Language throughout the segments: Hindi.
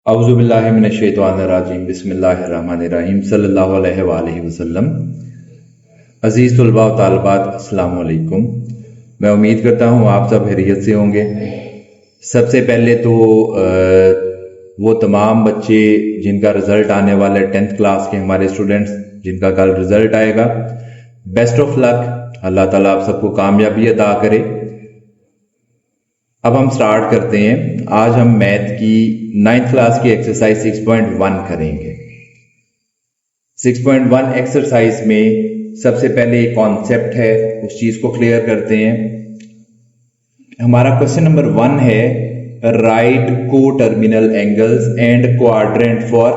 औज़ुबिल्लाहि मिनश्शैतानिर्रजीम बिस्मिल्लाहिर्रहमानिर्रहीम सल्लल्लाहु अलैहि वसल्लम। अज़ीज़ तलबा व तालिबात, अस्सलामु अलैकुम। मैं उम्मीद करता हूँ आप सब खैरियत से होंगे। सबसे पहले तो वो तमाम बच्चे जिनका रिज़ल्ट आने वाला है 10th क्लास के, हमारे स्टूडेंट्स जिनका कल रिज़ल्ट आएगा, बेस्ट ऑफ लक। अल्लाह ताला आप सबको कामयाबी अता करे। अब हम स्टार्ट करते हैं। आज हम मैथ की 9th क्लास की एक्सरसाइज 6.1 करेंगे। 6.1 एक्सरसाइज में सबसे पहले एक कॉन्सेप्ट है, उस चीज को क्लियर करते हैं। हमारा क्वेश्चन नंबर 1 है, राइट को terminal angles and quadrant for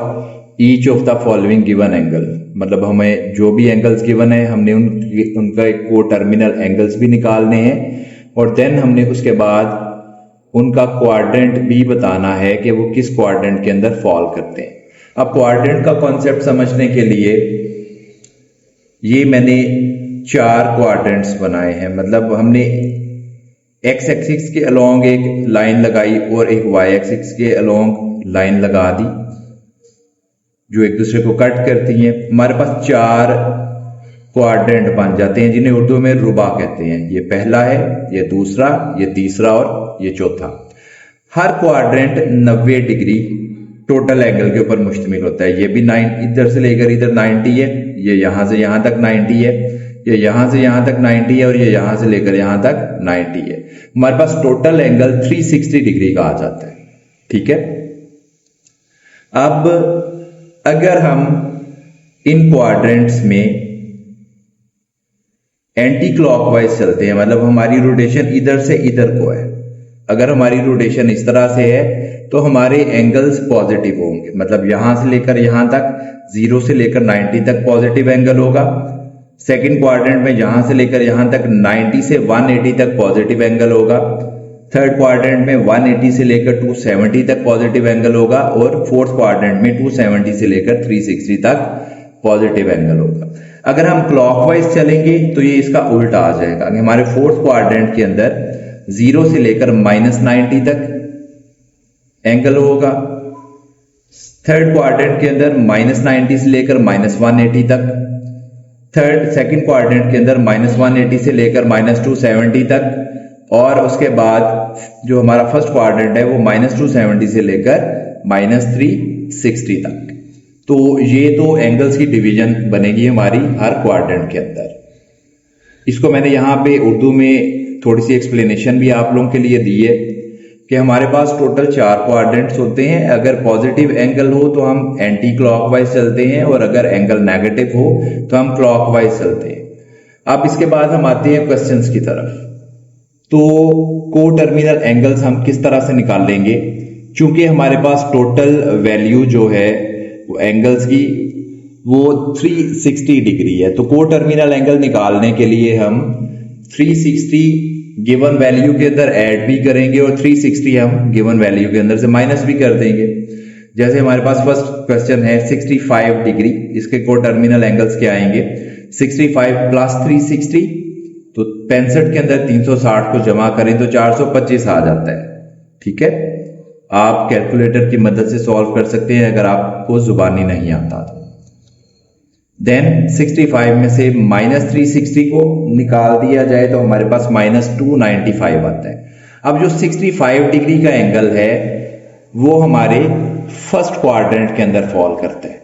each of the following given angle. मतलब हमें जो भी एंगल्स गिवन है, हमने उनका एक को टर्मिनल एंगल्स भी निकालने हैं और देन हमने उसके बाद उनका क्वाड्रेंट भी बताना है कि वो किस क्वाड्रेंट के अंदर फॉल करते हैं। अब क्वाड्रेंट का कॉन्सेप्ट समझने के लिए ये मैंने 4 क्वाड्रेंट्स बनाए हैं। मतलब हमने एक्स एक्सिस के अलोंग एक लाइन लगाई और एक वाई एक्सिस के अलोंग लाइन लगा दी जो एक दूसरे को कट करती हैं। हमारे पास 4 क्वाड्रेंट बन जाते हैं जिन्हें उर्दू में रुबा कहते हैं। ये पहला है, ये दूसरा, ये तीसरा और ये चौथा। हर क्वाड्रेंट 90 डिग्री टोटल एंगल के ऊपर मुश्तमिल होता है। ये भी 9 इधर से लेकर इधर 90 है, ये यहां से यहां तक 90 है, ये यहां से यहां तक 90 है और ये यहां से लेकर यहां तक 90 है। हमारे पास टोटल एंगल 360 डिग्री का आ जाता है। ठीक है। अब अगर हम इन क्वाड्रेंट्स में एंटी क्लॉकवाइज चलते हैं, मतलब हमारी रोटेशन इधर से इधर को है, अगर हमारी रोटेशन इस तरह से है तो हमारे एंगल्स पॉजिटिव होंगे। मतलब यहां से लेकर यहां तक 0 से लेकर 90 तक पॉजिटिव एंगल होगा। सेकंड क्वाड्रेंट में यहां से लेकर यहां तक 90 से 180 तक पॉजिटिव एंगल होगा। थर्ड क्वाड्रेंट में 180 से लेकर 270 तक पॉजिटिव एंगल होगा और फोर्थ क्वाड्रेंट में 270 से लेकर 360 तक पॉजिटिव एंगल होगा। अगर हम क्लॉकवाइज चलेंगे तो ये इसका उल्टा आ जाएगा। हमारे फोर्थ क्वाड्रेंट के अंदर 0 से लेकर -90 तक एंगल होगा। थर्ड क्वाड्रेंट के अंदर -90 से लेकर -180 तक। सेकंड क्वाड्रेंट के अंदर -180 से लेकर -270 तक और उसके बाद जो हमारा फर्स्ट क्वाड्रेंट है वो -270 से लेकर -360 तक। तो ये तो एंगल्स की डिवीजन बनेगी हमारी हर क्वाड्रेंट के अंदर। इसको मैंने यहाँ पे उर्दू में थोड़ी सी एक्सप्लेनेशन भी आप लोगों के लिए दी है कि हमारे पास टोटल 4 क्वाड्रेंट्स होते हैं। अगर पॉजिटिव एंगल हो तो हम एंटी क्लॉकवाइज चलते हैं और अगर एंगल नेगेटिव हो तो हम क्लॉकवाइज चलते हैं। अब इसके बाद हम आते हैं क्वेश्चंस की तरफ। तो को टर्मिनल एंगल्स हम किस तरह से निकाल लेंगे? चूंकि हमारे पास टोटल वैल्यू जो है वो एंगल्स की वो 360 डिग्री है, तो को टर्मिनल एंगल निकालने के लिए हम 360 गिवन वैल्यू के अंदर ऐड भी करेंगे और 360 हम गिवन वैल्यू के अंदर से माइनस भी कर देंगे। जैसे हमारे पास फर्स्ट क्वेश्चन है 65 डिग्री, इसके को टर्मिनल एंगल्स क्या आएंगे? 65 प्लस 360, तो 65 के अंदर 360 को जमा करें तो 425 आ जाता है। ठीक है, आप कैलकुलेटर की मदद से सॉल्व कर सकते हैं अगर आपको जुबानी नहीं आता तो। देन 65 में से -360 को निकाल दिया जाए तो हमारे पास -295 आता है। अब जो 65 डिग्री का एंगल है वो हमारे फर्स्ट क्वाड्रेंट के अंदर फॉल करता है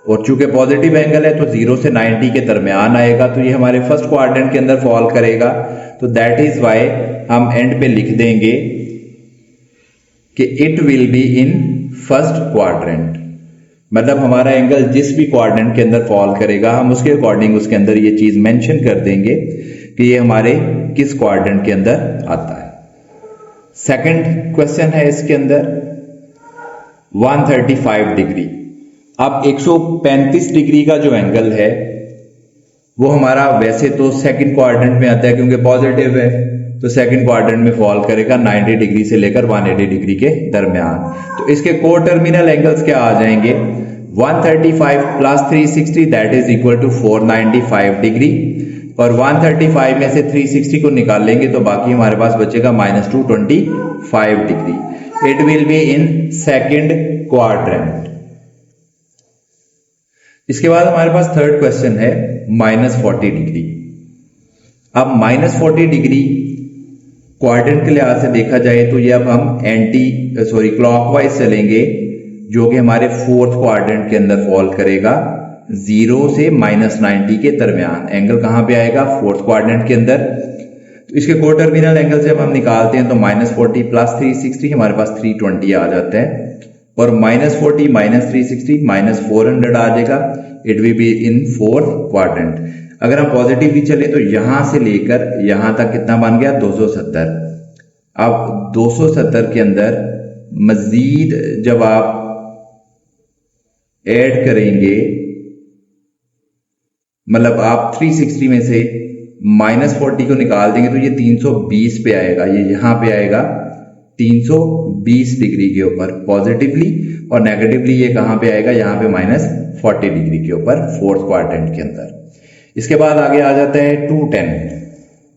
और चूंकि पॉजिटिव एंगल है तो 0 से 90 के दरमियान आएगा, तो ये हमारे फर्स्ट क्वाड्रेंट के अंदर फॉल करेगा। तो दैट इज वाई हम एंड पे लिख देंगे कि it will be in first quadrant. मतलब हमारा एंगल जिस भी क्वाड्रेंट के अंदर फॉल करेगा हम उसके अकॉर्डिंग उसके अंदर ये चीज मेंशन कर देंगे कि ये हमारे किस क्वाड्रेंट के अंदर आता है। सेकंड क्वेश्चन है इसके अंदर 135 डिग्री। अब 135 डिग्री का जो एंगल है वो हमारा वैसे तो सेकंड क्वाड्रेंट में आता है क्योंकि पॉजिटिव है, तो सेकंड क्वाड्रेंट में फॉल करेगा 90 डिग्री से लेकर 180 डिग्री के दरमियान। तो इसके को टर्मिनल एंगल्स क्या आ जाएंगे? 135 plus 360 that is equal to 495 degree और 135 में से 360 को निकाल लेंगे तो बाकी हमारे पास बचेगा -225 degree. It will be in second quadrant. इसके बाद हमारे पास थर्ड क्वेश्चन है -40 डिग्री। अब -40 डिग्री क्वाड्रेंट के लिहाज से देखा जाए तो ये अब हम क्लॉकवाइज चलेंगे, जो कि हमारे फोर्थ क्वाड्रेंट के अंदर फॉल करेगा, 0 से -90 के दरमियान। एंगल कहां पे आएगा? फोर्थ क्वाड्रेंट के अंदर। तो इसके को टर्मिनल एंगल जब हम निकालते हैं तो -40 + 360 हमारे पास 320 आ जाता है, और -40 - 360 -400 आ जाएगा। It will be in fourth quadrant. अगर हम पॉजिटिवली चले तो यहां से लेकर यहां तक कितना बन गया? 270। अब 270 के अंदर मजीद जब आप ऐड करेंगे, मतलब आप 360 में से -40 को निकाल देंगे तो ये 320 पे आएगा। ये यहां पे आएगा 320 डिग्री के ऊपर पॉजिटिवली, और नेगेटिवली ये कहां पे आएगा? यहां पे -40 डिग्री के ऊपर फोर्थ क्वाड्रेंट के अंदर। इसके बाद आगे आ जाता है 210।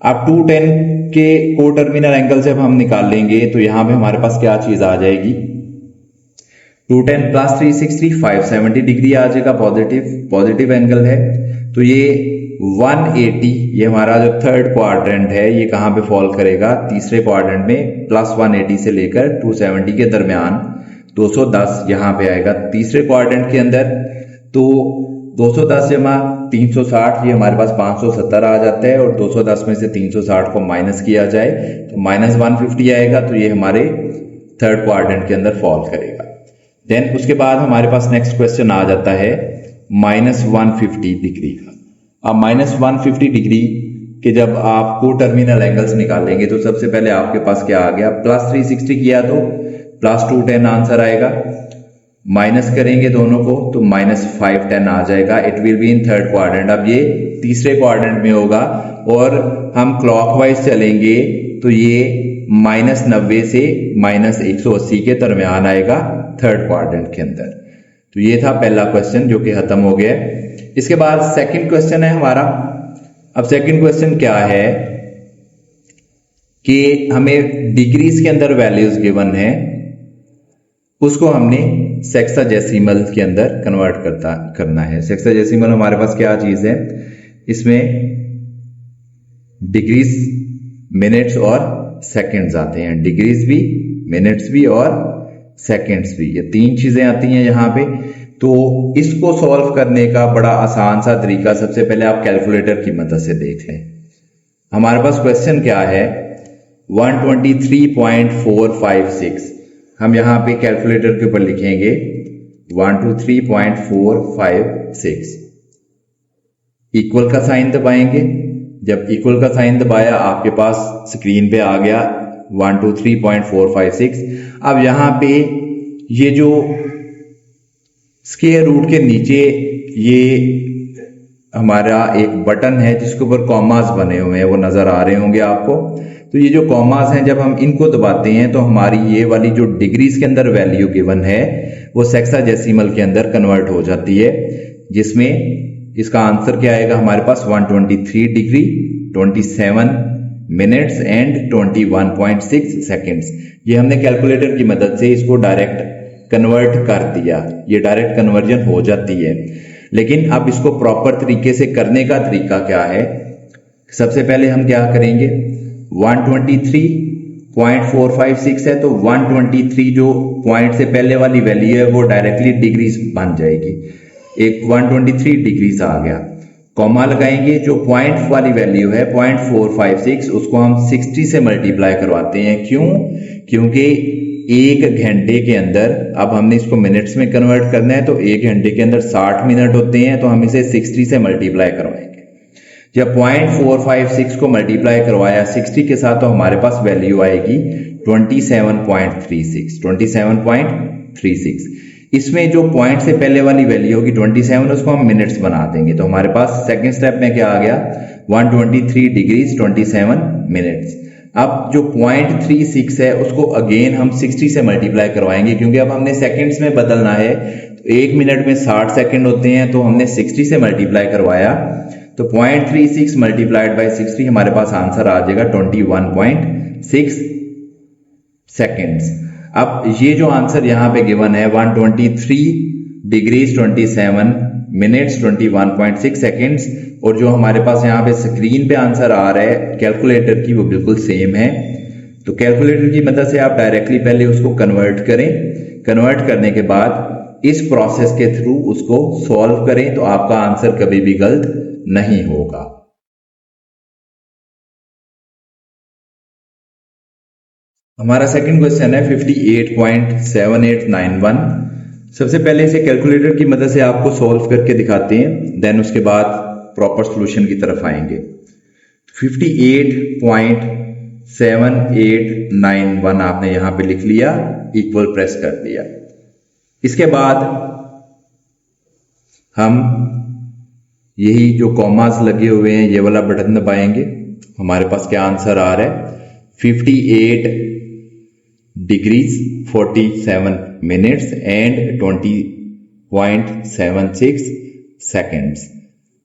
अब 210 के को टर्मिनल एंगल से हम निकाल लेंगे तो यहां पे हमारे पास क्या चीज आ जाएगी? 210 + 360 570 डिग्री आ जाएगा, पॉजिटिव एंगल है। तो ये 180, ये हमारा जो थर्ड क्वाड्रेंट है, ये कहां पे फॉल करेगा? तीसरे क्वाड्रेंट में, +180 से लेकर 270 के दरमियान 210 यहां पे आएगा तीसरे क्वाड्रेंट के अंदर। तो 210 जमा 360 ये हमारे पास 570 आ जाता है, और 210 में से 360 को माइनस किया जाए तो -150 आएगा। तो ये हमारे थर्ड क्वाड्रेंट के अंदर फॉल करेगा। देन उसके बाद हमारे पास नेक्स्ट क्वेश्चन आ जाता है -150 डिग्री का। अब -150 डिग्री के जब आप को टर्मिनल एंगल्स निकालेंगे तो सबसे पहले आपके पास क्या आ गया? +360 किया तो +210 आंसर आएगा, माइनस करेंगे दोनों को तो -510 आ जाएगा। It will be in third quadrant. अब ये तीसरे क्वाड्रेंट में होगा, और हम क्लॉकवाइज चलेंगे तो ये -90 से -180 के दरमियान आएगा थर्ड क्वाड्रेंट के अंदर। तो ये था पहला क्वेश्चन जो कि खत्म हो गया। इसके बाद सेकंड क्वेश्चन है हमारा। अब सेकंड क्वेश्चन क्या है कि हमें डिग्रीज के अंदर वैल्यूज गिवन है, उसको हमने सेक्साडेसिमल के अंदर कन्वर्ट करना है। सेक्साडेसिमल हमारे पास क्या चीज है? इसमें डिग्रीज, मिनट्स और सेकंड्स आते हैं। डिग्रीज भी, मिनट्स भी और सेकंड्स भी, ये तीन चीजें आती हैं यहाँ पे। तो इसको सॉल्व करने का बड़ा आसान सा तरीका, सबसे पहले आप कैलकुलेटर की मदद से देख लें। हमारे पास क्वेश्चन क्या है? 123.456। हम यहां पे कैलकुलेटर के ऊपर लिखेंगे 123.456, इक्वल का साइन दबाएंगे। जब इक्वल का साइन दबाया आपके पास स्क्रीन पे आ गया 123.456। अब यहां पे ये जो स्क्वायर रूट के नीचे ये हमारा एक बटन है जिसके ऊपर कॉमास बने हुए हैं, वो नजर आ रहे होंगे आपको। तो ये जो कॉमास हैं, जब हम इनको दबाते हैं तो हमारी ये वाली जो डिग्रीज के अंदर वैल्यू गिवन है वो सेक्साडेसिमल के अंदर कन्वर्ट हो जाती है, जिसमें इसका आंसर क्या आएगा हमारे पास? 123 डिग्री 27 मिनट्स एंड 21.6 सेकेंड्स। ये हमने कैलकुलेटर की मदद से इसको डायरेक्ट कन्वर्ट कर दिया, ये डायरेक्ट कन्वर्जन हो जाती है। लेकिन अब इसको प्रॉपर तरीके से करने का तरीका क्या है? सबसे पहले हम क्या करेंगे? 123.456 है तो 123 जो पॉइंट से पहले वाली वैल्यू है वो डायरेक्टली डिग्रीज बन जाएगी। एक 123 डिग्रीज आ गया, कॉमा लगाएंगे। जो पॉइंट वाली वैल्यू है 0.456 उसको हम 60 से मल्टीप्लाई करवाते हैं। क्यों? क्योंकि एक घंटे के अंदर, अब हमने इसको मिनट्स में कन्वर्ट करना है, तो एक घंटे के अंदर 60 मिनट होते हैं, तो हम इसे 60 से मल्टीप्लाई करवाएंगे। जब 0.456 को मल्टीप्लाई करवाया 60 के साथ तो हमारे पास वैल्यू आएगी 27.36। इसमें जो पॉइंट से पहले वाली वैल्यू होगी 27, उसको हम मिनट्स बना देंगे। तो हमारे पास सेकंड स्टेप में क्या आ गया? 123 डिग्रीज 27 मिनट्स। अब जो 0.36 है उसको अगेन हम 60 से मल्टीप्लाई करवाएंगे, क्योंकि अब हमने सेकंड्स में बदलना है। तो एक मिनट में 60 सेकंड होते हैं, तो हमने 60 से मल्टीप्लाई करवाया तो 0.36 मल्टीप्लाइड बाय 60 हमारे पास आंसर आ जाएगा 21.6 सेकेंड्स। अब ये जो आंसर यहाँ पे गिवन है 123 डिग्रीज 27 मिनट्स 21.6 सेकेंड्स, और जो हमारे पास यहाँ पे स्क्रीन पे आंसर आ रहा है कैलकुलेटर की वो बिल्कुल सेम है। तो कैलकुलेटर की मदद से आप डायरेक्टली पहले उसको कन्वर्ट करें, कन्वर्ट करने के बाद इस प्रोसेस के थ्रू उसको सॉल्व करें तो आपका आंसर कभी भी गलत नहीं होगा। हमारा सेकंड क्वेश्चन है 58.7891। सबसे पहले इसे कैलकुलेटर की मदद से आपको सॉल्व करके दिखाते हैं, देन उसके बाद प्रॉपर सॉल्यूशन की तरफ आएंगे। 58.7891 आपने यहां पे लिख लिया, इक्वल प्रेस कर दिया। इसके बाद हम यही जो कॉमास लगे हुए हैं ये वाला बटन दबाएंगे। हमारे पास क्या आंसर आ रहा है 58 डिग्रीज 47 मिनट्स एंड 20.76 सेकेंड्स।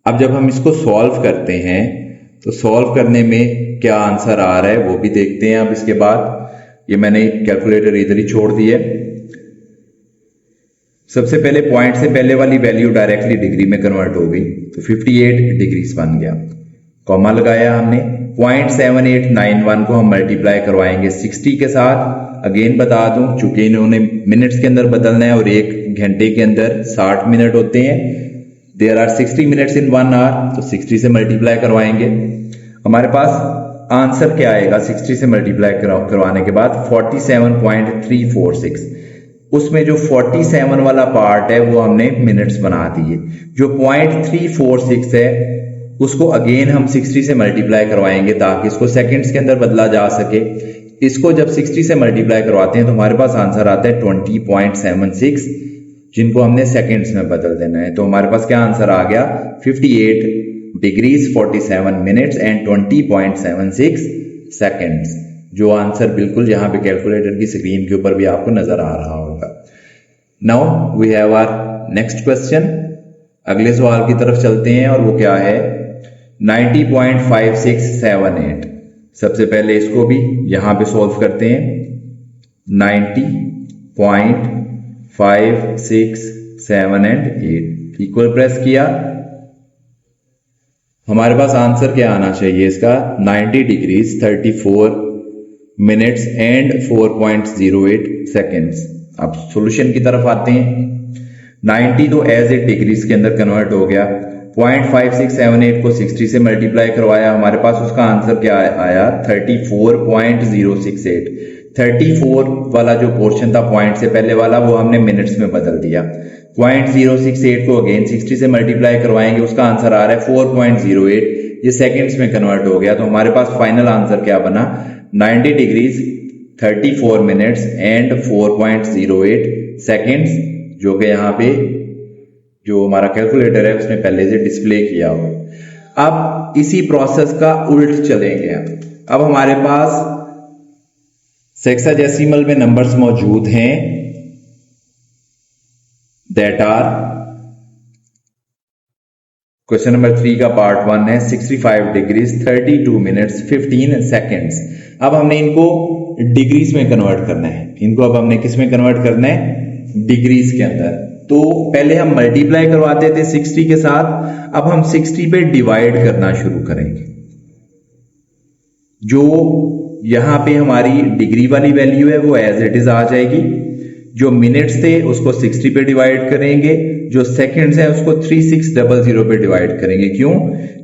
अब जब हम इसको सॉल्व करते हैं तो सॉल्व करने में क्या आंसर आ रहा है वो भी देखते हैं। अब इसके बाद ये मैंने कैलकुलेटर इधर ही छोड़ दी है। सबसे पहले पॉइंट से पहले वाली वैल्यू डायरेक्टली डिग्री में कन्वर्ट हो गई, तो 58 डिग्रीज बन गया। कॉमा लगाया हमने। 0.7891 को हम मल्टीप्लाई करवाएंगे 60 के साथ। अगेन बता दूं, चूंकि इन्होंने मिनट्स के अंदर बदलना है और एक घंटे के अंदर 60 मिनट होते हैं, there are 60 minutes in 1 hour, तो 60 से मल्टीप्लाई करवाएंगे। हमारे पास आंसर क्या आएगा 60 से मल्टीप्लाई करवाने के बाद 47.346। उसमें जो 47 वाला पार्ट है वो हमने मिनट्स बना दिए। जो 0.346 है उसको अगेन हम 60 से मल्टीप्लाई करवाएंगे ताकि इसको सेकंड्स के अंदर बदला जा सके। इसको जब 60 से मल्टीप्लाई करवाते हैं तो हमारे पास आंसर आता है 20.76, जिनको हमने सेकंड्स में बदल देना है। तो हमारे पास क्या आंसर आ गया 58 डिग्रीज 47 मिनट्स एंड 20.76 सेकंड्स, जो आंसर बिल्कुल यहाँ पे कैलकुलेटर की स्क्रीन के ऊपर भी आपको नजर आ रहा होगा। Now we have our next question. अगले सवाल की तरफ चलते हैं और वो क्या है 90.5678। सबसे पहले इसको भी यहां पे सॉल्व करते हैं। 90.5678 इक्वल प्रेस किया। हमारे पास आंसर क्या आना चाहिए इसका 90 डिग्रीज 34 मिनट्स एंड 4.08 सेकेंड्स। अब सॉल्यूशन की तरफ आते हैं। 90 तो एज ए डिग्रीज के अंदर कन्वर्ट हो गया। 0.5678 को 60 से मल्टीप्लाई करवाया, हमारे पास उसका आंसर क्या आया 34.068। 34 वाला जो पोर्शन था पॉइंट से पहले वाला वो हमने मिनट्स में बदल दिया। 0.068 को अगेन 60 से मल्टीप्लाई करवाएंगे, उसका आंसर आ रहा है 4.08। ये सेकंड्स में कन्वर्ट हो गया। तो हमारे पास फाइनल आंसर क्या बना 90 डिग्रीज 34 मिनट्स एंड 4.08 सेकेंड्स, जो कि यहाँ पे जो हमारा कैलकुलेटर है उसने पहले से डिस्प्ले किया हो। अब इसी प्रोसेस का उल्ट चलेंगे। अब हमारे पास सेक्साडेसिमल में नंबर्स मौजूद हैं दैट आर, क्वेश्चन नंबर 3 का पार्ट 1 है 65 डिग्रीज 32 मिनट्स 15 सेकेंड्स। अब हमने इनको डिग्रीज में कन्वर्ट करना है। इनको अब हमने किस में कन्वर्ट करना है डिग्रीज के अंदर। तो पहले हम मल्टीप्लाई करवाते थे 60 के साथ, अब हम 60 पे डिवाइड करना शुरू करेंगे। जो यहां पे हमारी डिग्री वाली वैल्यू है वो एज इट इज आ जाएगी। जो मिनट्स थे उसको 60 पे डिवाइड करेंगे, जो सेकंड्स है उसको 3600 पे डिवाइड करेंगे। क्यों?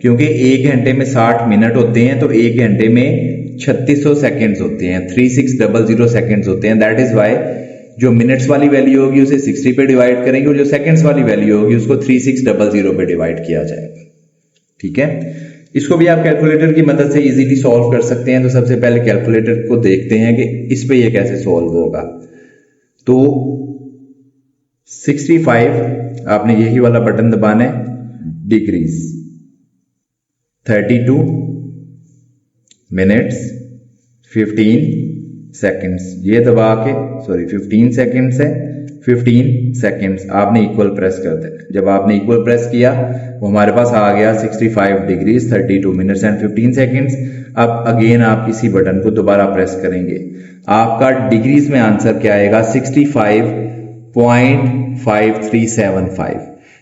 क्योंकि एक घंटे में 60 मिनट होते हैं, तो एक घंटे में 3600 सेकंड्स होते हैं, 3600 सेकंड्स होते हैं। दैट इज वाई जो मिनट्स वाली वैल्यू होगी उसे 60 पे डिवाइड करेंगे और जो सेकंड्स वाली वैल्यू होगी उसको 3600 पे डिवाइड किया जाएगा। ठीक है, इसको भी आप कैलकुलेटर की मदद से इजीली सॉल्व कर सकते हैं। तो सबसे पहले कैलकुलेटर को देखते हैं कि इस पे ये कैसे सॉल्व होगा। तो 65 आपने यही वाला बटन दबाना है, डिग्रीज 32 मिनट्स 15 सेकंड्स, ये दबा के 15 सेकंड्स है 15 सेकेंड्स आपने इक्वल प्रेस कर देना। जब आपने इक्वल प्रेस किया वो हमारे पास आ गया 65 डिग्रीज 32 मिनट्स एंड 15 सेकेंड्स। अब अगेन आप इसी बटन को दोबारा प्रेस करेंगे, आपका डिग्रीज में आंसर क्या आएगा 65.5375।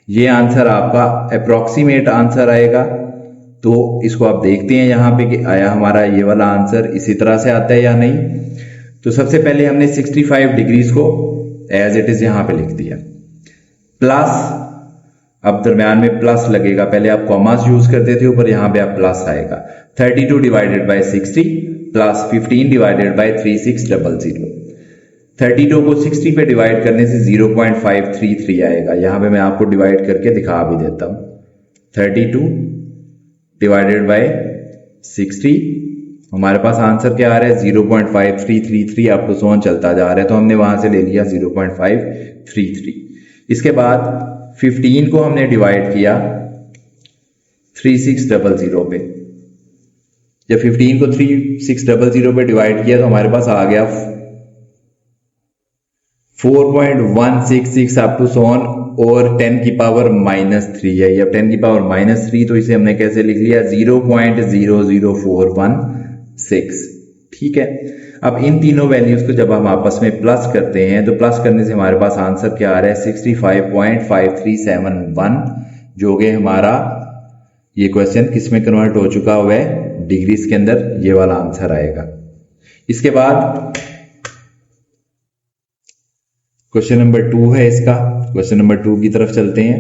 ये आंसर आपका अप्रोक्सीमेट आंसर आएगा। तो इसको आप देखते हैं यहाँ पे कि आया हमारा ये वाला आंसर इसी तरह से आता है या नहीं। तो सबसे पहले हमने 65 डिग्रीज को एज इट इज यहां पे लिख दिया, प्लस अब दरम्यान में प्लस लगेगा, पहले आप कॉमास यूज करते थे ऊपर, यहां पे आप प्लस आएगा 32 divided by 60 plus 15 divided by 3600। 32 को 60 पे डिवाइड करने से 0.533 आएगा। यहां पे मैं आपको डिवाइड करके दिखा भी देता हूं। 32 डिवाइडेड बाय 60 हमारे पास आंसर क्या आ रहा है 0.5333 अप टू सो चलता जा रहा है, तो हमने वहां से ले लिया 0.533। इसके बाद 15 को हमने डिवाइड किया 3600 पे। जब 15 को 3600 पे डिवाइड किया तो हमारे पास आ गया 4.166 अप टू सो और 10 की पावर -3 है। अब 10 की पावर -3 तो इसे हमने कैसे लिख लिया 0.00416। ठीक है, अब इन तीनों वैल्यूज को जब हम आपस में प्लस करते हैं तो प्लस करने से हमारे पास आंसर क्या आ रहा है 65.5371, जो कि हमारा ये क्वेश्चन किस में कन्वर्ट हो चुका हुआ है डिग्रीज के अंदर, ये वाला आंसर आएगा। इसके बाद क्वेश्चन नंबर 2 है इसका। क्वेश्चन नंबर 2 की तरफ चलते हैं।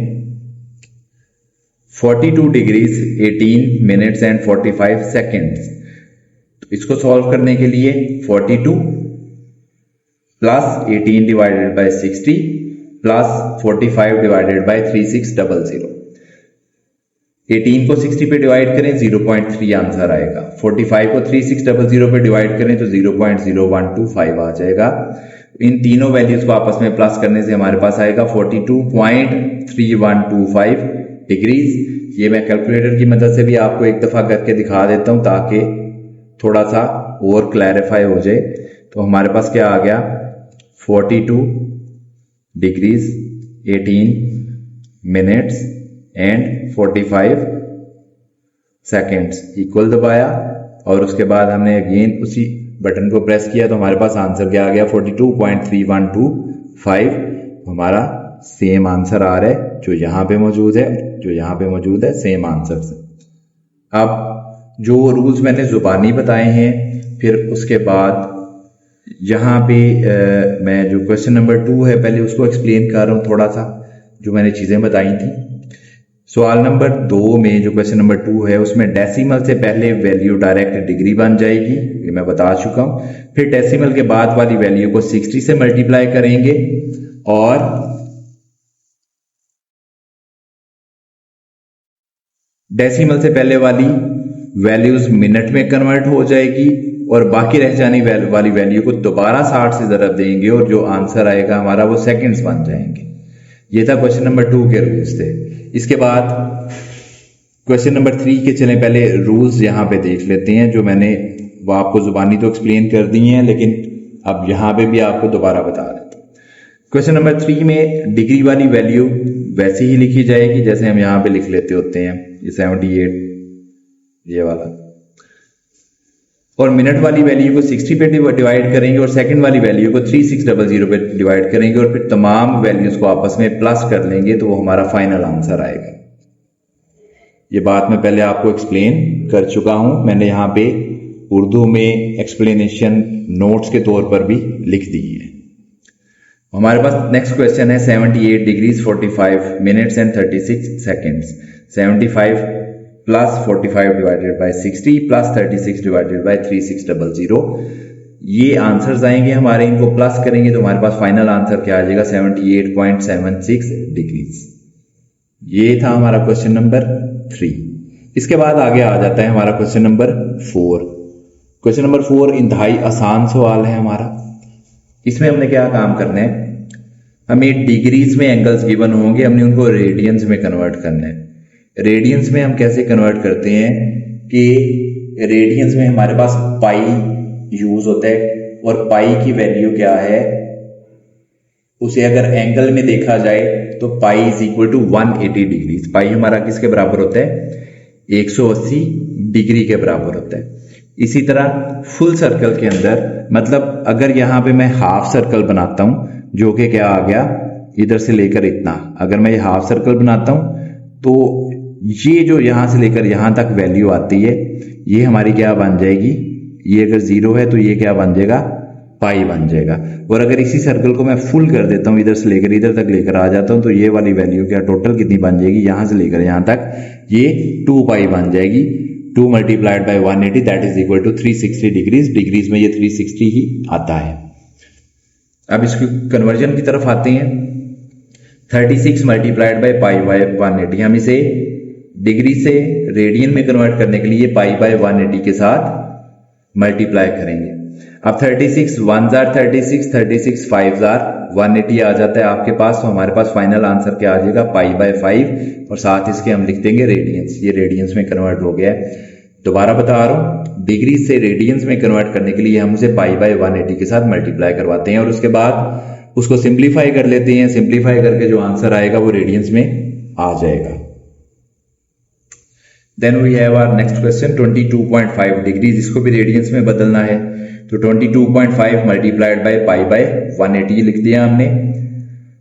42 डिग्रीज 18 मिनट्स एंड 45 सेकेंड्स। तो इसको सॉल्व करने के लिए 42 plus 18 divided by 60 plus 45 divided by 3600। 18 को 60 पे डिवाइड करें 0.3 आंसर आएगा। 45 को 3600 पे डिवाइड करें तो 0.0125 आ जाएगा। इन तीनों वैल्यूज को आपस में प्लस करने से हमारे पास आएगा 42.3125 डिग्रीज। ये मैं कैलकुलेटर की मदद से भी आपको एक दफा करके दिखा देता हूं ताकि थोड़ा सा और क्लैरिफाई हो जाए। तो हमारे पास क्या आ गया 42 degrees 18 minutes and 45 seconds equal दबाया और उसके बाद हमने अगेन उसी बटन को प्रेस किया तो हमारे पास आंसर क्या आ गया 42.3125। हमारा सेम आंसर आ रहा है जो यहां पे मौजूद है, जो यहां पे मौजूद है सेम आंसर से। अब जो रूल्स मैंने जुबानी बताए हैं, फिर उसके बाद यहां पे मैं जो क्वेश्चन नंबर 2 है पहले उसको एक्सप्लेन कर रहा हूं थोड़ा सा, जो मैंने चीजें बताई थी। सवाल नंबर 2 में जो क्वेश्चन नंबर 2 है उसमें डेसिमल से पहले वैल्यू डायरेक्ट डिग्री बन जाएगी, ये मैं बता चुका हूं। फिर डेसिमल के बाद वाली वैल्यू को 60 से मल्टीप्लाई करेंगे और डेसिमल से पहले वाली वैल्यूज मिनट में कन्वर्ट हो जाएगी और बाकी रह जाने वाली वैल्यू को दोबारा 60 से ज़रब देंगे और जो आंसर आएगा हमारा वो सेकंड्स बन जाएंगे। ये था क्वेश्चन नंबर 2 के रूल्स थे। इसके बाद क्वेश्चन नंबर 3 के चलें, पहले रूल्स यहां पे देख लेते हैं जो मैंने वो आपको जुबानी तो एक्सप्लेन कर दी हैं, लेकिन अब यहां पे भी आपको दोबारा बता देता हूं। क्वेश्चन नंबर 3 में डिग्री वाली वैल्यू वैसे ही लिखी जाएगी जैसे हम यहां पे लिख लेते होते हैं, ये 78 ये वाला, और मिनट वाली वैल्यू को 60 पे डिवाइड करेंगे और सेकंड वाली वैल्यू को 3600 पे डिवाइड करेंगे और फिर तमाम वैल्यूज को आपस में प्लस कर लेंगे तो वो हमारा फाइनल आंसर आएगा। ये बात मैं पहले आपको एक्सप्लेन कर चुका हूं, मैंने यहां पे उर्दू में एक्सप्लेनेशन नोट्स के तौर पर भी लिख दी है। हमारे पास नेक्स्ट क्वेश्चन है 78 degrees 45 minutes and 36 seconds. 75 plus 45 divided by 60 plus 36 divided by 3600। ये आंसर्स आएंगे हमारे, इनको प्लस करेंगे तो हमारे पास फाइनल आंसर क्या आ जाएगा 78.76 डिग्रीज। ये था हमारा क्वेश्चन नंबर 3। इसके बाद आगे आ जाता है हमारा क्वेश्चन नंबर 4। क्वेश्चन नंबर 4 इंतहाई आसान सवाल है हमारा। इसमें हमने क्या काम करना है, हमें डिग्रीज में एंगल्स गिवन होंगे, हमने उनको रेडियंस में कन्वर्ट करना है। रेडियंस में हम कैसे कन्वर्ट करते हैं कि रेडियंस में हमारे पास पाई यूज होता है और पाई की वैल्यू क्या है उसे अगर एंगल में देखा जाए तो pi is equal to 180 degree. Pi हमारा किसके बराबर होता है? 180 डिग्री के बराबर होता है। इसी तरह फुल सर्कल के अंदर, मतलब अगर यहां पे मैं हाफ सर्कल बनाता हूं, जो कि क्या आ गया, इधर से लेकर इतना, अगर मैं ये हाफ सर्कल बनाता हूं तो ये जो यहां से लेकर यहां तक वैल्यू आती है, ये हमारी क्या बन जाएगी? ये अगर 0 है तो ये क्या बन जाएगा? पाई बन जाएगा। और अगर इसी सर्कल को मैं फुल कर देता हूं, इधर से लेकर इधर तक लेकर आ जाता हूं, तो ये वाली वैल्यू क्या टोटल कितनी बन जाएगी? यहां से लेकर यहां तक ये 2 पाई बन जाएगी। 2 multiplied by 180 that is equal to 360 degrees. Degrees में ये 360 ही आता है। अब इसकी कन्वर्जन की तरफ आते हैं। 36 मल्टीप्लाइड बाय पाई बाय 180, हम इसे डिग्री से रेडियन में कन्वर्ट करने के लिए पाई बाय 180 के साथ मल्टीप्लाई करेंगे। अब 36 1s are 36, 36 5s are 180 आ जाता है आपके पास। तो हमारे पास फाइनल आंसर क्या आ जाएगा? पाई बाय 5 और साथ इसके हम लिख देंगे रेडियंस। ये रेडियंस में कन्वर्ट हो गया है। दोबारा बता रहा हूं, डिग्री से रेडियंस में कन्वर्ट करने के लिए हम उसे पाई बाय 180 के साथ मल्टीप्लाई करवाते हैं और उसके बाद उसको सिंप्लीफाई कर लेते हैं। सिंप्लीफाई करके जो आंसर आएगा वो रेडियंस में आ जाएगा। Then we have our next question 22.5 degrees. इसको भी रेडियंस में बदलना है तो 22.5 मल्टीप्लाइड बाय पाई बाय 180 लिख दिया हमने।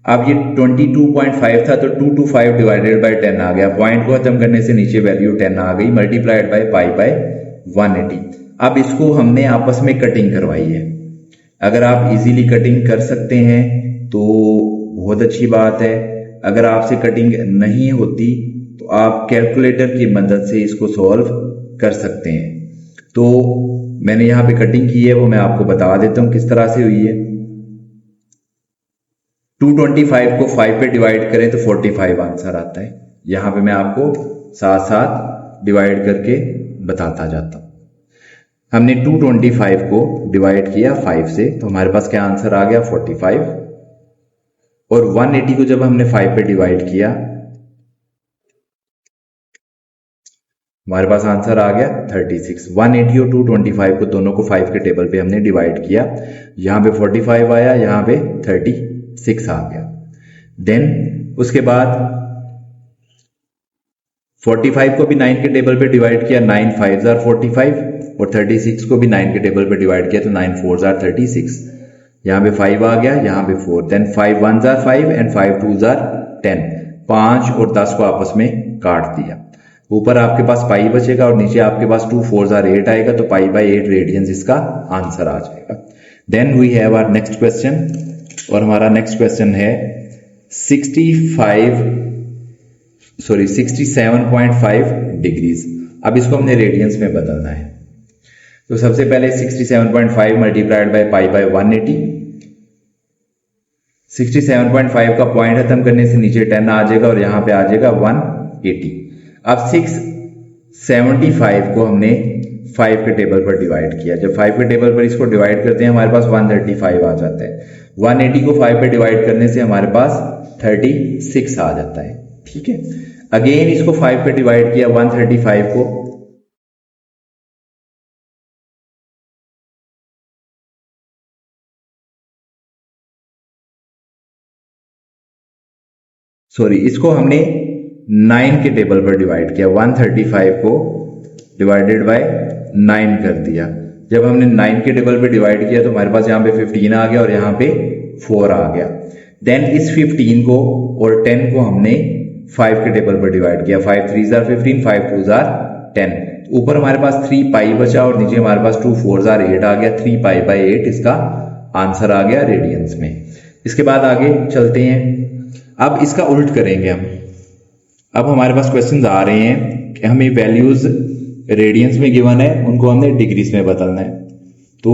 अब ये 22.5 था तो 2 to 5 डिवाइडेड बाय 10 आ गया। पॉइंट को खत्म करने से नीचे वैल्यू 10 आ गई, मल्टीप्लाइड बाय पाई बाय 180। अब इसको हमने आपस में कटिंग करवाई है। अगर आप इजीली कटिंग कर सकते हैं तो बहुत अच्छी बात है। अगर आपसे कटिंग नहीं होती तो आप कैलकुलेटर की मदद से इसको सॉल्व कर सकते हैं। तो मैंने यहां पे कटिंग की है, वो मैं आपको बता देता हूं किस तरह से हुई है। 225 को 5 पे डिवाइड करें तो 45 आंसर आता है। यहां पे मैं आपको साथ साथ डिवाइड करके बताता जाता हूं। हमने 225 को डिवाइड किया 5 से तो हमारे पास क्या आंसर आ गया? 45। और 180 को जब हमने 5 पे डिवाइड किया हमारे पास आंसर आ गया 36। 180 और 225 को दोनों को 5 के टेबल पे हमने डिवाइड किया। यहां पे 45 आया, यहां पे 36 आ गया। देन उसके बाद 45 को भी 9 के टेबल पे डिवाइड किया, 9 5s are 45 और 36 को भी 9 के टेबल पे डिवाइड किया तो 9 4s are 36। यहां पे 5 आ गया, यहां पे 4। Then 5 1s are 5 and 5 2s are 10। 5 और 10 को आपस में काट दिया। ऊपर आपके पास पाई बचेगा और नीचे आपके पास 2 4s are 8 आएगा तो पाई बाय 8 रेडियंस इसका आंसर आ जाएगा। Then we have our next question और हमारा नेक्स्ट क्वेश्चन है 67.5 डिग्रीज। अब इसको हमने रेडियंस में बदलना है। तो सबसे पहले 67.5 मल्टीप्लाइड बाय पाई बाय 180। 67.5 का पॉइंट खत्म करने से नीचे 10 आ जाएगा और यहां पे आ जाएगा 180। अब 675 को हमने 5 के टेबल पर डिवाइड किया। जब 5 के टेबल पर इसको डिवाइड करते हैं हमारे पास 135 आ जाता है। 180 को 5 पे डिवाइड करने से हमारे पास 36 आ जाता है। ठीक है, अगेन इसको 5 पे डिवाइड किया 135 को, सॉरी इसको हमने 9 के टेबल पर डिवाइड किया। 135 को डिवाइडेड बाय 9 कर दिया। जब हमने 9 के टेबल पे डिवाइड किया तो हमारे पास यहाँ पे 15 आ गया और यहाँ पे 4 आ गया। देन इस 15 को और 10 को हमने 5 के टेबल पर डिवाइड किया। 5 3s are 15, 5 2s are 10। ऊपर हमारे पास 3 पाई बचा और नीचे हमारे पास 2 4s are 8 आ गया। 3 पाई बाय 8 इसका आंसर आ गया रेडियंस में। इसके बाद आगे चलते हैं। अब इसका उल्ट करेंगे हम। अब हमारे पास क्वेश्चंस आ रहे हैं कि हमें वैल्यूज रेडियंस में गिवन है, उनको हमने डिग्रीज में बदलना है। तो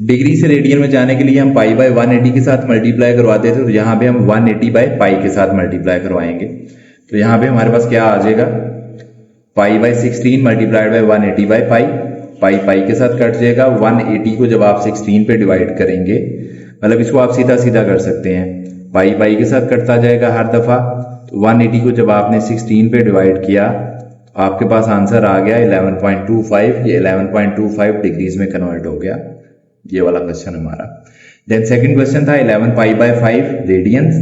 डिग्री से रेडियन में जाने के लिए हम पाई बाय 180 के साथ मल्टीप्लाई करवाते थे, तो यहाँ पे हम 180 बाय पाई के साथ मल्टीप्लाई करवाएंगे। तो यहाँ पे हमारे पास क्या आ जाएगा? Pi by 16 multiplied by 180 by pi. Pi pi के साथ कट जाएगा। 180 को जब आप 16 पे डिवाइड करेंगे, मतलब इसको आप सीधा सीधा कर सकते हैं, पाई पाई के साथ कटता जाएगा हर दफा। तो 180 को जब आपने 16 पे डिवाइड किया तो आपके पास आंसर आ गया 11.25। ये 11.25 डिग्रीज में कन्वर्ट हो गया। ये वाला क्वेश्चन हमारा। देन सेकंड क्वेश्चन था 11 पाई बाय 5 रेडियंस,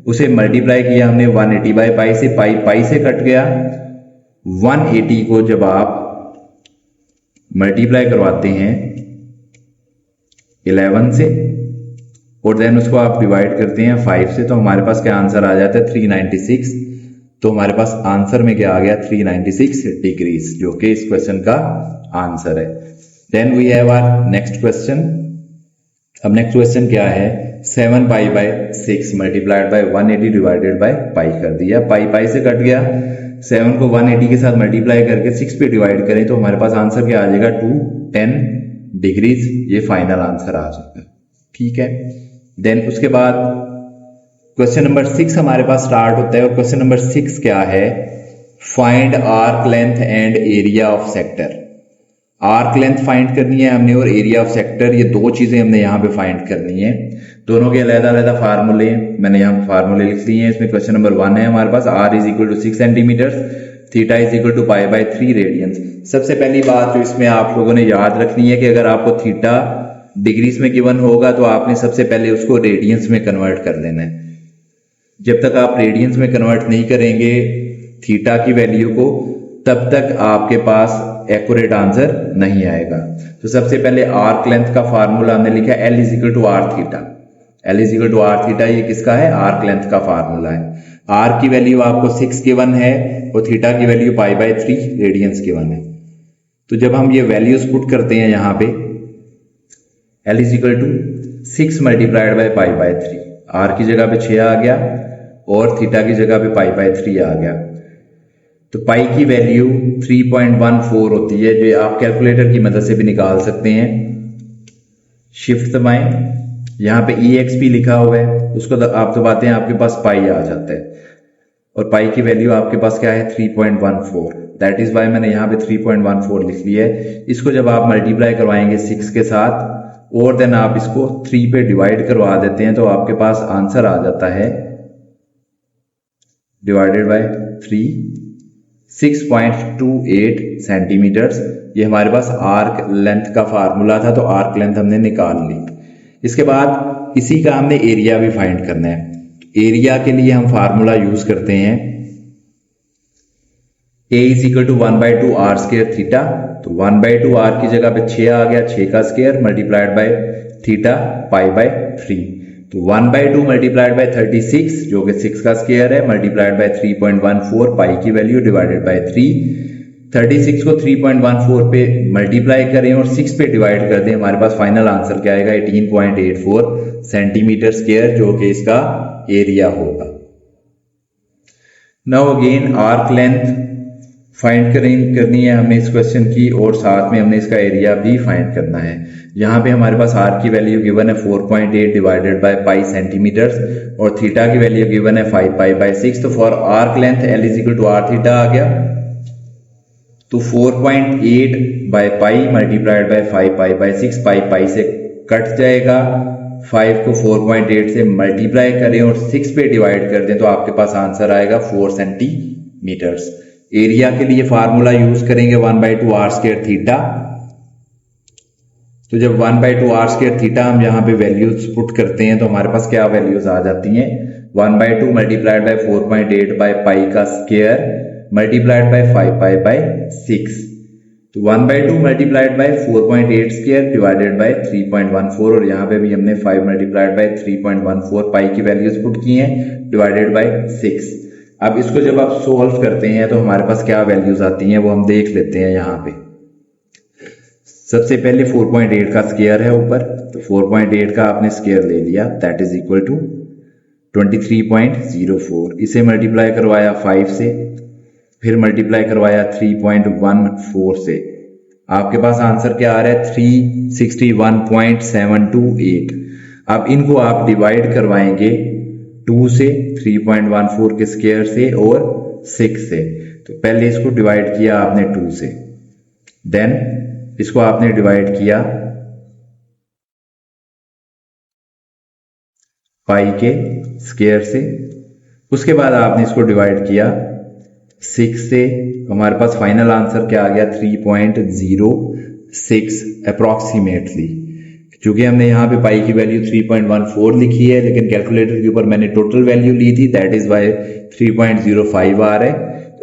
उसे मल्टीप्लाई किया हमने 180 बाय पाई से, पाई पाई से कट गया। 180 को जब आप मल्टीप्लाई करवाते हैं 11 से और देन उसको आप डिवाइड करते हैं 5 से, तो हमारे पास क्या आंसर आ जाता है 396। तो हमारे पास आंसर में क्या आ गया 396 डिग्रीज, जो कि इस क्वेश्चन का आंसर है। Then we have our next question. अब नेक्स्ट क्वेश्चन क्या है, 7 pi by 6 multiplied by 180 divided by pi कर दिया, पाई पाई से कट गया। 7 को 180 के साथ मल्टीप्लाई करके 6 पे डिवाइड करें तो हमारे पास आंसर क्या आ जाएगा 210 डिग्रीज, ये फाइनल आंसर आ जाएगा। ठीक है, देन उसके बाद क्वेश्चन नंबर 6 हमारे पास स्टार्ट होता है और क्वेश्चन नंबर 6 क्या है, find arc length and area of sector. Arc length find करनी है हमने और एरिया ऑफ सेक्टर, ये दो चीजें हमने यहाँ पे फाइंड करनी है। दोनों के अलग-अलग फार्मूले मैंने यहाँ पे फार्मूले लिख दिए हैं। इसमें क्वेश्चन नंबर 1 है हमारे पास, r is equal to 6 centimetre, theta is equal to pi by 3 radians. सबसे पहली बात जो इसमें आप लोगों ने याद रखनी है कि अगर आपको थीटा डिग्रीज में गिवन होगा तो आपने सबसे पहले उसको रेडियंस में कन्वर्ट कर लेना है। जब तक आप रेडियंस में कन्वर्ट नहीं करेंगे थीटा की वैल्यू को, तब तक आपके पास एक्यूरेट आंसर नहीं आएगा। तो सबसे पहले आर्क लेंथ का फार्मूला हमने लिखा L is equal to are theta. L is equal to are theta ये किसका है, आर्क लेंथ का फार्मूला है। आर की वैल्यू आपको 6 गिवन है और थीटा की value pi by 3 radians given है। तो जब हम ये वैल्यूज पुट करते हैं यहाँ पे L is equal to 6 multiplied by pi by 3, r की जगह पे 6 आ गया और थीटा की जगह पे पाई बाय 3 आ गया। तो पाई की वैल्यू 3.14 होती है, जो आप कैलकुलेटर की मदद से भी निकाल सकते हैं। शिफ्ट दबाएं, यहाँ पे EXP लिखा हुआ है, उसको आप दबाते हैं आपके पास पाई आ जाता है और पाई की वैल्यू आपके पास क्या है 3.14। दैट इज वाई मैंने यहाँ पे 3.14 लिख लिया है। इसको जब आप मल्टीप्लाई करवाएंगे 6 के साथ और देन आप इसको 3 पे डिवाइड करवा देते हैं तो आपके पास आंसर आ जाता है डिवाइडेड बाय 3 6.28 सेंटीमीटर्स। ये हमारे पास आर्क लेंथ का फार्मूला था, तो आर्क लेंथ हमने निकाल ली। इसके बाद इसी का हमने एरिया भी फाइंड करना है। एरिया के लिए हम फार्मूला यूज करते हैं A is equal to 1/2 r square theta. तो 1/2 आर की जगह पे 6 आ गया, 6 का square multiplied by theta pi by 3। तो 1/2 मल्टीप्लाइड बाय 36 जो कि 6 का स्क्वायर है मल्टीप्लाइड बाय 3.14 पाई की वैल्यू डिवाइडेड बाय 3। 36 को 3.14 पे मल्टीप्लाई करें और 6 पे डिवाइड कर दें, हमारे पास फाइनल आंसर क्या आएगा 18.84 सेंटीमीटर स्क्वायर, जो कि इसका एरिया होगा। Now again arc length find करनी है हमने इस क्वेश्चन की और साथ में हमने इसका एरिया भी फाइंड करना है। यहाँ पे हमारे पास आर की वैल्यू गिवन है 4.8 डिवाइडेड बाय पाई सेंटीमीटर्स और थीटा की वैल्यू गिवन है 5 पाई बाय 6। तो for arc length L is equal to are theta आ गया। तो 4.8 by pi multiplied by 5 pi by 6, pi pi से कट जाएगा। 5 को 4.8 से मल्टीप्लाई करें और 6 पे डिवाइड कर दें तो आपके पास आंसर आएगा 4 सेंटीमीटर्स। एरिया के लिए फार्मूला यूज करेंगे 1/2 आर स्क्वायर थीटा। तो जब 1/2 आर स्क्वायर थीटा हम यहाँ पे वैल्यूज पुट करते हैं तो हमारे पास क्या वैल्यूज आ जाती हैं 1/2 मल्टीप्लाइड बाय 4.8 बाय पाई का square multiplied by 5 pi by 6। तो 1/2 multiplied by 4.8 square divided by 3.14 और यहाँ पे भी हमने 5 मल्टीप्लाइड बाय 3.14 पाई की वैल्यूज पुट की हैं डिवाइडेड बाय 6। अब इसको जब आप सोल्व करते हैं तो हमारे पास क्या वैल्यूज आती हैं वो हम देख लेते हैं। यहाँ पे सबसे पहले 4.8 का स्क्वायर है ऊपर, तो 4.8 का आपने स्क्वायर ले लिया, दैट इज इक्वल टू 23.04। इसे मल्टीप्लाई करवाया 5 से, फिर मल्टीप्लाई करवाया 3.14 से, आपके पास आंसर क्या आ रहा है 361.728। अब इनको आप डिवाइड करवाएंगे 2 से, 3.14 के स्क्वायर से और 6 से। तो पहले इसको डिवाइड किया आपने 2 से, देन इसको आपने डिवाइड किया पाई के स्क्वायर से, उसके बाद आपने इसको डिवाइड किया 6 से। हमारे पास फाइनल आंसर क्या आ गया 3.06 अप्रोक्सीमेटली। चूंकि हमने यहाँ पे पाई की वैल्यू 3.14 लिखी है, लेकिन कैलकुलेटर के ऊपर मैंने टोटल वैल्यू ली थी, दैट इज वाई 3.05 आ रहा है।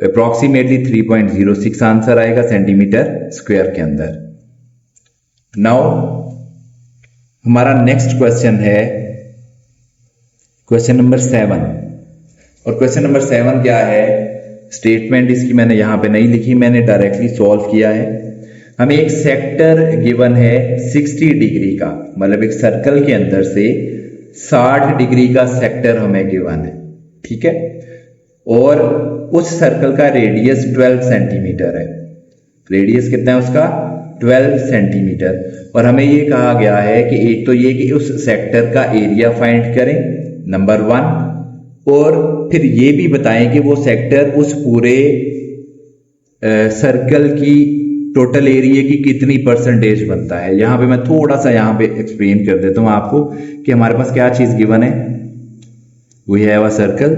अप्रोक्सीमेटली 3.06 आंसर आएगा सेंटीमीटर स्क्वायर के अंदर। नाउ हमारा नेक्स्ट क्वेश्चन है क्वेश्चन नंबर 7। और क्वेश्चन नंबर 7 क्या है, स्टेटमेंट इसकी मैंने यहां पे नहीं लिखी, मैंने डायरेक्टली सॉल्व किया है। हमें एक सेक्टर गिवन है 60 डिग्री का, मतलब एक सर्कल के अंदर से 60 डिग्री का सेक्टर हमें गिवन है, ठीक है। और उस सर्कल का रेडियस 12 सेंटीमीटर है। रेडियस कितना है उसका? 12 सेंटीमीटर। और हमें ये कहा गया है कि एक तो ये कि उस सेक्टर का एरिया फाइंड करें, नंबर 1, और फिर ये भी बताएं कि वो सेक्टर उस पूरे सर्कल की टोटल एरिया की कितनी परसेंटेज बनता है। यहां पे मैं थोड़ा सा यहां पे एक्सप्लेन कर देता हूं आपको कि हमारे पास क्या चीज गिवन है। We have a circle,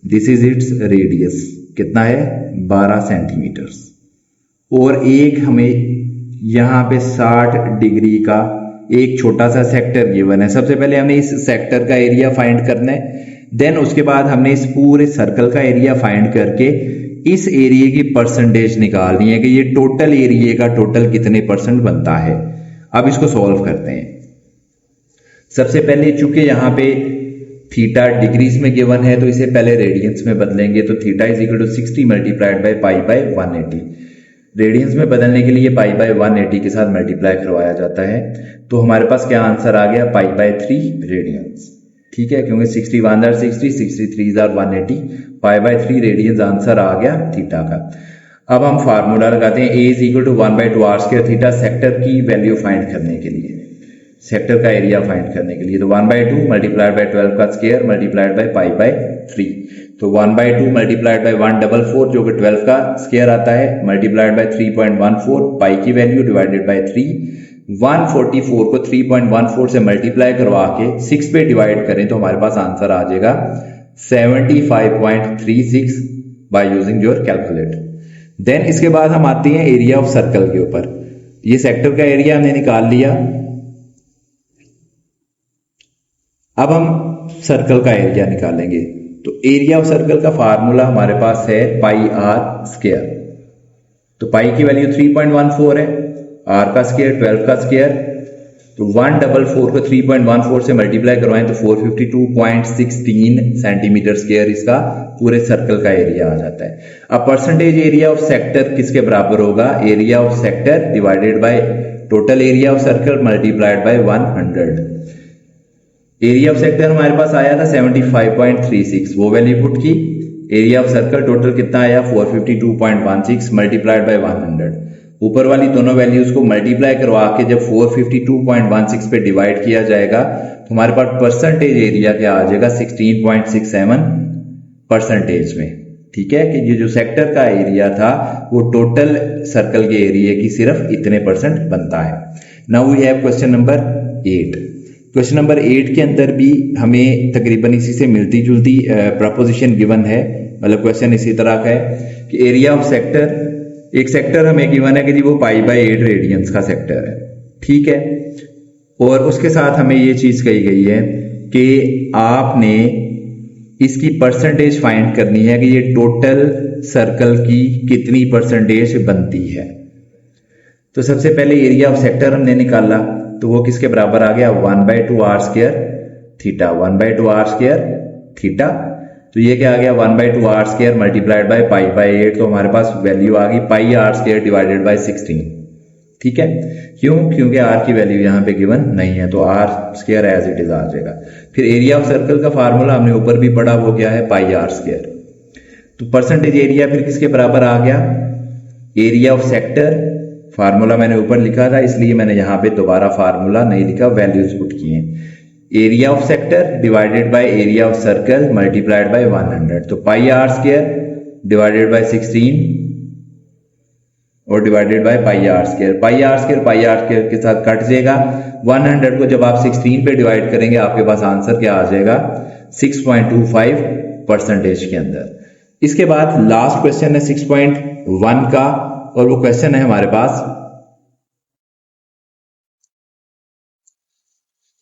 this is its radius, कितना है? 12 सेंटीमीटर। और एक हमें यहां पे 60 डिग्री का एक छोटा सा सेक्टर गिवन है। सबसे पहले हमने इस सेक्टर का एरिया फाइंड करना है, देन उसके बाद हमने इस पूरे सर्कल का एरिया फाइंड करके इस एरिया की परसेंटेज निकालनी है कि ये टोटल एरिया का टोटल कितने परसेंट बनता है। अब इसको सॉल्व करते हैं। सबसे पहले चूंकि यहां पे थीटा डिग्रीज में गिवन है तो इसे पहले रेडियंस में बदलेंगे, तो theta is equal to 60 multiplied by pi by 180। Radians में बदलने के लिए पाई बाय 180 के साथ मल्टीप्लाई करवाया जाता है। तो हमारे पास क्या आंसर आ गया? पाई बाय 3 रेडियंस, ठीक है, क्योंकि 61 are 60, 63 are 180, pi by 3 radians answer आ गया थीटा का। अब हम फार्मूला लगाते हैं, a is equal to 1/2 r square theta, sector की वैल्यू फाइंड करने के लिए, सेक्टर का एरिया फाइंड करने के लिए। तो 1/2 मल्टीप्लाइड बाय 12 का square multiplied by pi by 3। तो 1/2 मल्टीप्लाइड बाय 144 जो कि 12 का स्क्वायर आता है, मल्टीप्लाइड बाय 3.14 पाई की वैल्यू डिवाइडेड बाय 3। 144 को 3.14 से मल्टीप्लाई करवा के 6 पे डिवाइड करें तो हमारे पास आंसर आ जाएगा 75.36 बाय यूजिंग योर कैलकुलेटर। देन इसके बाद हम आते हैं एरिया ऑफ सर्कल के ऊपर। ये सेक्टर का एरिया हमने निकाल लिया। अब हम सर्कल का एरिया निकालेंगे। तो एरिया ऑफ सर्कल का फार्मूला हमारे पास है पाई आर स्क्वायर। तो पाई की वैल्यू 3.14 है, आर का स्क्वायर 12 का स्क्वायर। तो 144 को 3.14 से मल्टीप्लाई करवाएं तो 452.16 सेंटीमीटर स्क्वायर इसका पूरे सर्कल का एरिया आ जाता है। अब परसेंटेज एरिया ऑफ सेक्टर किसके बराबर होगा? Area of sector divided by total area of circle multiplied by 100। Area of sector हमारे पास आया था 75.36, वो वैल्यू पुट की। एरिया ऑफ सर्कल टोटल कितना आया? 452.16 मल्टीप्लाइड बाय 100। ऊपर वाली दोनों वैल्यूज को मल्टीप्लाई करवा के जब 452.16 पे डिवाइड किया जाएगा तो हमारे पास परसेंटेज एरिया क्या आ जाएगा? 16.67 परसेंटेज में, ठीक है, कि ये जो सेक्टर का एरिया था वो टोटल सर्कल के एरिया की सिर्फ इतने परसेंट बनता है। Now we have question number 8। Question number 8 के अंदर भी हमें तकरीबन इसी से मिलती जुलती प्रपोजिशन गिवन है, मतलब क्वेश्चन इसी तरह का है कि एरिया ऑफ सेक्टर, एक सेक्टर हमें गिवन है कि जी वो पाई बाय 8 रेडियंस का सेक्टर है, ठीक है। और उसके साथ हमें ये चीज कही गई है कि आपने इसकी परसेंटेज फाइंड करनी है कि ये टोटल सर्कल की कितनी परसेंटेज बनती है। तो सबसे पहले एरिया ऑफ सेक्टर हमने निकाला, तो वो किसके बराबर आ गया? 1/2 r square theta, 1/2 r square theta. तो ये क्या आ गया? 1/2 r square multiplied by pi by 8। तो हमारे पास वैल्यू आ गई पाई r स्क्वायर डिवाइडेड बाय 16, ठीक है। क्यों? क्योंकि r की वैल्यू यहाँ पे गिवन नहीं है, तो r square as it is आ जाएगा। फिर एरिया ऑफ सर्कल का फार्मूला हमने ऊपर भी पढ़ा, वो क्या है? Pi r square. तो परसेंटेज एरिया फिर किसके बराबर आ गया? Area of sector. फार्मूला मैंने ऊपर लिखा था इसलिए मैंने यहां पे दोबारा फार्मूला नहीं लिखा, वैल्यूज पुट किए। Area of sector divided by area of circle multiplied by 100। तो पाई r स्क्वायर डिवाइडेड बाय 16 और divided by pi r square. Pi r square के साथ कट जाएगा। 100 को जब आप 16 पे डिवाइड करेंगे आपके पास आंसर क्या आ जाएगा? 6.25 परसेंटेज के अंदर। इसके बाद लास्ट क्वेश्चन है 6.1 का, और वो क्वेश्चन है हमारे पास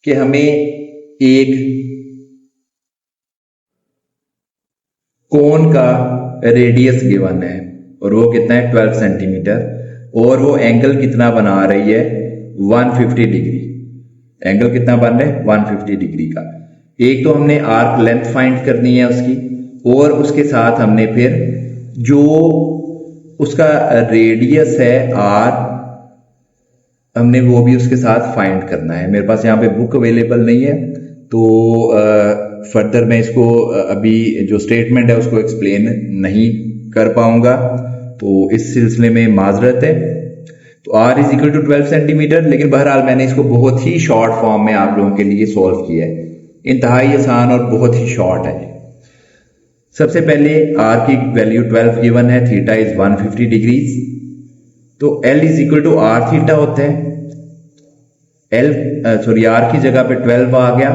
कि हमें एक कोन का रेडियस गिवन है और वो कितना है 12 सेंटीमीटर, और वो एंगल कितना बना रही है 150 डिग्री। एंगल कितना बन रहा है 150 डिग्री का। एक तो हमने आर्क लेंथ फाइंड करनी है उसकी, और उसके साथ हमने फिर जो उसका रेडियस है आर, हमने वो भी उसके साथ फाइंड करना है। मेरे पास यहाँ पे बुक अवेलेबल नहीं है, तो फर्दर मैं इसको अभी जो स्टेटमेंट है उसको एक्सप्लेन नहीं कर पाऊंगा, तो इस सिलसिले में माजरत है। तो r is equal to 12 centimetre, लेकिन बहरहाल मैंने इसको बहुत ही शॉर्ट फॉर्म में आप लोगों के लिए सॉल्व किया है। इंतहाई आसान और बहुत ही शॉर्ट है। सबसे पहले r की वैल्यू 12 गिवन है, थीटा इज 150 डिग्रीज, तो l is equal to r theta होता है। r की जगह पे 12 आ गया,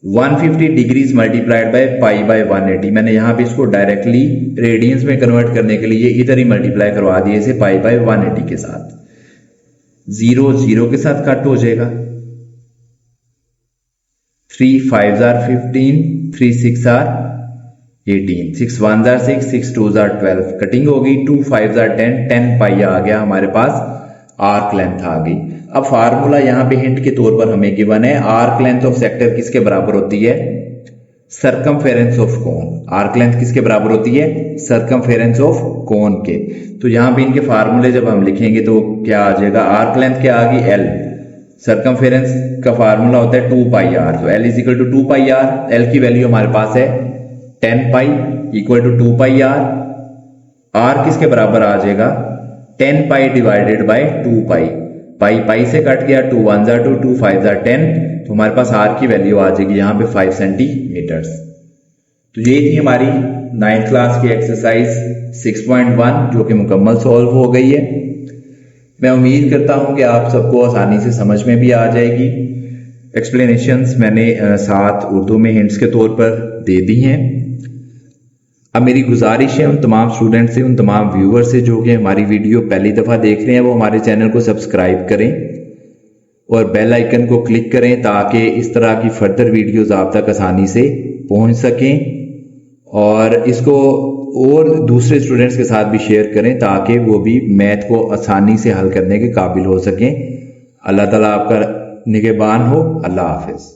150 degrees multiplied by pi by 180। मैंने यहां पे इसको डायरेक्टली रेडियंस में कन्वर्ट करने के लिए इधर ही मल्टीप्लाई करवा दिए इसे पाई बाय 180 के साथ। 0 0 के साथ कट हो जाएगा, 3 5 are 15, 3 6 are 18, 6 1 are 6, 6 2 are 12, cutting हो गई, 2 5 are 10, 10 पाई आ गया हमारे पास, आर्क लेंथ आ गई। अब फार्मूला यहां पे हिंट के तौर पर हमें गिवन है, आर्क लेंथ ऑफ सेक्टर किसके बराबर होती है, circumference of cone. Arc length किसके बराबर होती है, सरकमफेरेंस ऑफ कोन के। तो यहां पे इनके फार्मूले जब हम लिखेंगे तो क्या आ जाएगा, आर्क लेंथ क्या आ गई एल, सरकमफेरेंस का फार्मूला होता है 2 पाई आर, तो L is equal to 2 pi r. L की वैल्यू हमारे पास है 10 pi equal to 2 pi r. R किसके बराबर आ जाएगा, 10 पाई divided by 2 pi, pi pi से कट गया, 2 1 are 2, 2 5 are 10, तो हमारे पास आर की वैल्यू आ जाएगी यहाँ पे 5 सेंटीमीटर्स। तो ये थी हमारी 9th क्लास की एक्सरसाइज 6.1 जो कि मुकम्मल सॉल्व हो गई है। मैं उम्मीद करता हूं कि आप सबको आसानी से समझ में भी आ जाएगी। एक्सप्लेनेशंस मैंने साथ उर्दू में हिंट्स के तौर पर दे दी हैं। अब मेरी गुजारिश है उन तमाम स्टूडेंट से, उन तमाम व्यूअर से जो कि हमारी वीडियो पहली दफ़ा देख रहे हैं, वो हमारे चैनल को सब्सक्राइब करें और बेल आइकन को क्लिक करें ताकि इस तरह की फर्दर वीडियोस आप तक आसानी से पहुंच सकें, और इसको और दूसरे स्टूडेंट्स के साथ भी शेयर करें ताकि वो भी मैथ को आसानी से हल करने के काबिल हो सकें। अल्लाह ताला आपका निगहबान हो। अल्लाह हाफिज़।